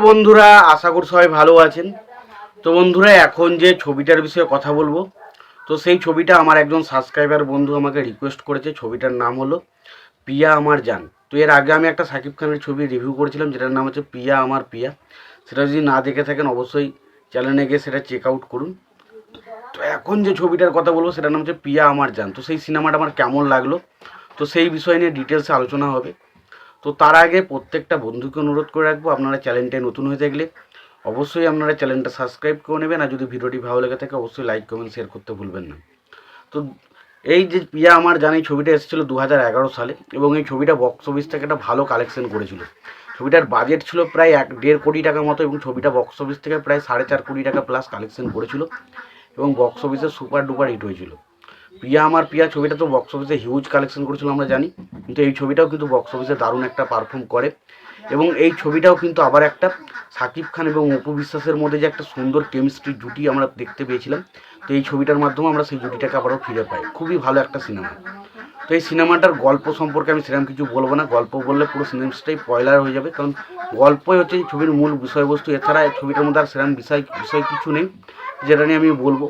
বন্ধুরা, আশা করি সবাই ভালো আছেন। তো বন্ধুরা, এখন যে ছবিটার বিষয়ে কথা বলবো, তো সেই ছবিটা আমার একজন সাবস্ক্রাইবার বন্ধু আমাকে রিকোয়েস্ট করেছে। ছবিটার নাম হলো পিয়া আমার জান। তো এর আগে আমি একটা শাকিব খানের ছবি রিভিউ করেছিলাম, যেটার নাম হচ্ছে পিয়া আমার পিয়া। সেটা যদি না দেখে থাকেন অবশ্যই চ্যানেলে গিয়ে সেটা চেক আউট করুন। তো এখন যে ছবিটার কথা বলবো সেটার নাম হচ্ছে পিয়া আমার জান। তো সেই সিনেমাটা আমার কেমন লাগলো, তো সেই বিষয় নিয়ে ডিটেলসে আলোচনা হবে। তো তার আগে প্রত্যেকটা বন্ধুকে অনুরোধ করে রাখবো, আপনারা চ্যানেলটায় নতুন হয়ে থাকলে অবশ্যই আপনারা চ্যানেলটা সাবস্ক্রাইব করে নেবেন। আর যদি ভিডিওটি ভালো লেগে থাকে অবশ্যই লাইক কমেন্ট শেয়ার করতে ভুলবেন না। তো এই যে পিয়া আমার জান, এই ছবিটা এসেছিলো 2011 সালে, এবং এই ছবিটা বক্স অফিস থেকে একটা ভালো কালেকশন করেছিল। ছবিটার বাজেট ছিল প্রায় 1-1.5 কোটি টাকার মতো, এবং ছবিটা বক্স অফিস থেকে প্রায় 4.5 কোটি টাকা প্লাস কালেকশন করেছিল, এবং বক্স অফিসে সুপার ডুপার হিট হয়েছিল। পিয়া আমার পিয়া ছবিটা তো বক্স অফিসে হিউজ কালেকশন করেছিল আমরা জানি, কিন্তু এই ছবিটাও কিন্তু বক্স অফিসে দারুণ একটা পারফর্ম করে। এবং এই ছবিটাও কিন্তু আবার একটা শাকিব খান এবং অপু বিশ্বাসের মধ্যে যে একটা সুন্দর কেমিস্ট্রি জুটি আমরা দেখতে পেয়েছিলাম, তো এই ছবিটার মাধ্যমে আমরা সেই জুটিটাকে আবারও ফিরে পাই। খুবই ভালো একটা সিনেমা। তো এই সিনেমাটার গল্প সম্পর্কে আমি সেরকম কিছু বলবো না, গল্প বললে পুরো সিনেমাটাই স্পয়লার হয়ে যাবে, কারণ গল্পই হচ্ছে এই ছবির মূল বিষয়বস্তু। এছাড়া এই ছবিটার মধ্যে আর সেরকম বিষয় কিছু নেই যেটা নিয়ে আমি বলবো।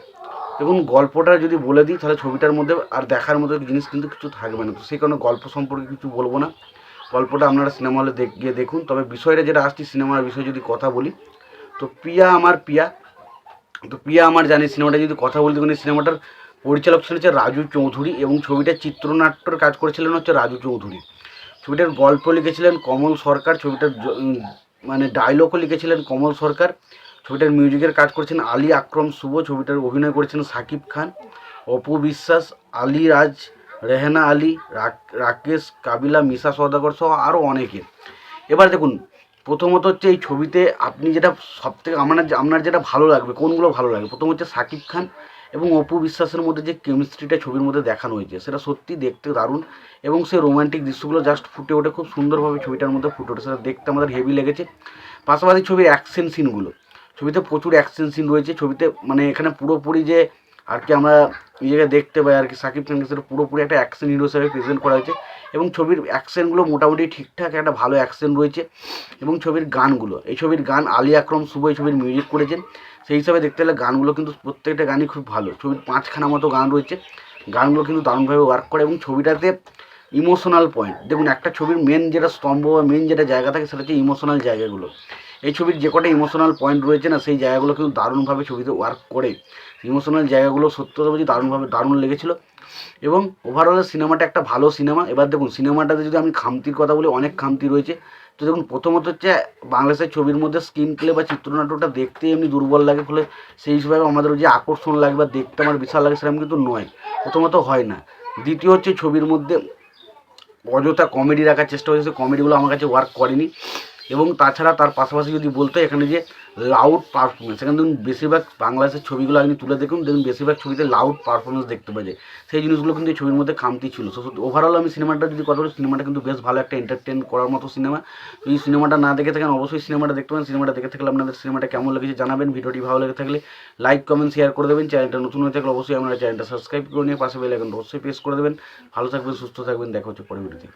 এবং গল্পটা যদি বলে দিই তাহলে ছবিটার মধ্যে আর দেখার মতো জিনিস কিন্তু কিছু থাকবে না, তো সেই কারণে গল্প সম্পর্কে কিছু বলবো না। গল্পটা আপনারা সিনেমা হলে গিয়ে দেখুন। তবে বিষয়টা যেটা আসছি, সিনেমার বিষয়ে যদি কথা বলি, তো পিয়া আমার পিয়া, তো পিয়া আমার জানি সিনেমাটা যদি কথা বলি, দেখুন এই সিনেমাটার পরিচালক ছিল হচ্ছে রাজু চৌধুরী, এবং ছবিটার চিত্রনাট্যর কাজ করেছিলেন হচ্ছে রাজু চৌধুরী। ছবিটার গল্প লিখেছিলেন কমল সরকার, ছবিটার মানে ডায়লগও লিখেছিলেন কমল সরকার। ছবিটার মিউজিকের কাজ করেছেন আলী আকরম শুভ। ছবিটার অভিনয় করেছেন শাকিব খান, অপু বিশ্বাস, আলী রাজ, রেহেনা আলী, রাকেশ কাবিলা, মিশা সওদাগর সহ আরও অনেকে। এবার দেখুন, প্রথমত হচ্ছে এই ছবিতে আপনি যেটা সবথেকে আপনার যেটা ভালো লাগবে, কোনগুলো ভালো লাগবে, প্রথম হচ্ছে শাকিব খান এবং অপু বিশ্বাসের মধ্যে যে কেমিস্ট্রিটা ছবির মধ্যে দেখানো হয়েছে সেটা সত্যি দেখতে দারুণ, এবং সেই রোমান্টিক দৃশ্যগুলো জাস্ট ফুটে ওঠে খুব সুন্দরভাবে, ছবিটার মধ্যে ফুটে ওঠে, সেটা দেখতে আমাদের হেভি লেগেছে। পাশাপাশি ছবির অ্যাকশন সিনগুলো, ছবিতে প্রচুর অ্যাকশন সিন রয়েছে ছবিতে, মানে এখানে পুরোপুরি যে আর কি আমরা নিজেকে দেখতে পাই আর কি, সাকিব খানকে সেটা পুরোপুরি একটা অ্যাকশন হিরো হিসাবে প্রেজেন্ট করা হয়েছে, এবং ছবির অ্যাকশনগুলো মোটামুটি ঠিকঠাক একটা ভালো অ্যাকশন রয়েছে। এবং ছবির গানগুলো, এই ছবির গান আলী আকরম শুভ এই ছবির মিউজিক করেছেন, সেই হিসাবে দেখতে গেলে গানগুলো কিন্তু প্রত্যেকটা গানই খুব ভালো। ছবির 5খানা মতো গান রয়েছে, গানগুলো কিন্তু দারুণভাবে ওয়ার্ক করে। এবং ছবিটাতে ইমোশনাল পয়েন্ট, দেখুন একটা ছবির মেন যেটা স্তম্ভ বা মেন যেটা জায়গা থাকে সেটা হচ্ছে ইমোশনাল জায়গাগুলো। এই ছবির যে কটা ইমোশনাল পয়েন্ট রয়েছে না, সেই জায়গাগুলো কিন্তু দারুণভাবে ছবিতে ওয়ার্ক করে। ইমোশনাল জায়গাগুলো সত্যি কথা বলছি দারুণ লেগেছিলো। এবং ওভারঅল সিনেমাটা একটা ভালো সিনেমা। এবার দেখুন সিনেমাটাতে যদি আমি খামতির কথা বলি, অনেক খামতি রয়েছে। তো দেখুন, প্রথমত হচ্ছে বাংলাদেশের ছবির মধ্যে স্ক্রিন প্লে বা চিত্রনাট্যটা দেখতে এমনি দুর্বল লাগে, ফলে সেই হিসেবে আমাদের যে আকর্ষণ লাগে বা দেখতে আমার বিশাল লাগে সেরকম কিন্তু নয়, প্রথমত হয় না। দ্বিতীয় হচ্ছে ছবির মধ্যে অযথা কমেডি রাখার চেষ্টা হয়েছে, কমেডিগুলো আমার কাছে ওয়ার্ক করেনি। এবং তাছাড়া তার পাশাপাশি যদি বলতে এখানে যে লাউড পারফরমেন্স, এখানে দেখুন বেশিরভাগ বাংলাদেশের ছবিগুলো আপনি তুলে দেখুন বেশিরভাগ ছবিতে লাউড পারফরমেন্স দেখতে পাওয়া যায়, সেই জিনিসগুলো কিন্তু এই ছবির মধ্যে খামতি ছিল। সো ওভারঅল আমি সিনেমাটা যদি কথা বলি, সিনেমাটা কিন্তু বেশ ভালো একটা এন্টারটেন করার মতো সিনেমা। তো এই সিনেমাটা না দেখে থাকেন অবশ্যই সিনেমাটা দেখতে পারেন। সিনেমাটা দেখে থাকলে আপনাদের সিনেমাটা কেমন লেগেছে জানাবেন। ভিডিওটি ভালো লেগে থাকলে লাইক কমেন্ট শেয়ার করে দেবেন। চ্যানেলটা নতুন হয়ে থাকলে অবশ্যই আপনারা চ্যানেলটা সাবস্ক্রাইব করে নিয়ে পাশে বেল আইকনটা অবশ্যই প্রেস করে দেবেন। ভালো থাকবেন, সুস্থ থাকবেন, দেখা হচ্ছে পরের ভিডিওতে।